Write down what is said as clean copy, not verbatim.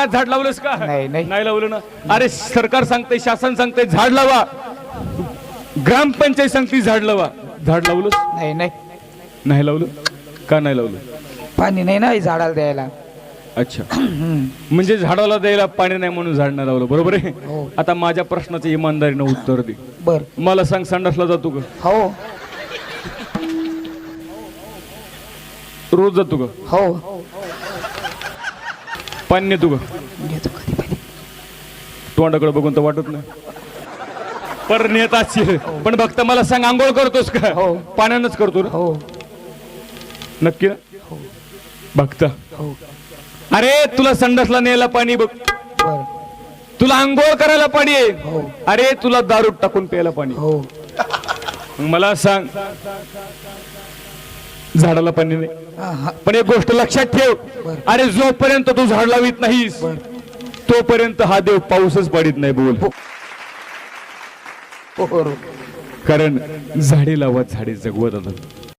अंगणात झाड लावलंस का? नाही, नाही. नाही लावलं ना. अरे सरकार सांगते, शासन सांगते झाड लावा, ग्रामपंचायत सांगते झाड लावा, झाड लावलंस? नाही नाही नाही लावलं. का नाही लावलं? पाणी नाही ना झाडाला द्यायला. अच्छा, म्हणजे झाडाला द्यायला पाणी नाही म्हणून झाड नाही लावलं, बरोबर आहे. हो. आता माझ्या प्रश्नाचं इमानदारीनं उत्तर दे. बर. मला सांग, संडासला जातो का? हो रोज जातो का? हो पाणी नेतो का? घेतो कधी कधी. तोंडाकडे बघून तर वाटत नाही, पर नेत असशील. पण फक्त मला सांग, आंघोळ करतोस का? हो. पाण्यानंच करतो ना? हो नक्की ना? बघता. हो अरे तुला संडासला न्यायला पाणी बघ, बर. तुला आंघोळ करायला पाणी आहे. हो अरे तुला दारू टाकून प्यायला पाणी. हो मग मला सांग, झाडाला पाणी नाही. हा, पण एक गोष्ट लक्षात ठेव, बर. अरे जोपर्यंत तू झाड लावित नाहीस बर. तोपर्यंत हा देव पाऊसच पडित नाही. बोल. हो कारण झाडे लावा, झाडे जगवत.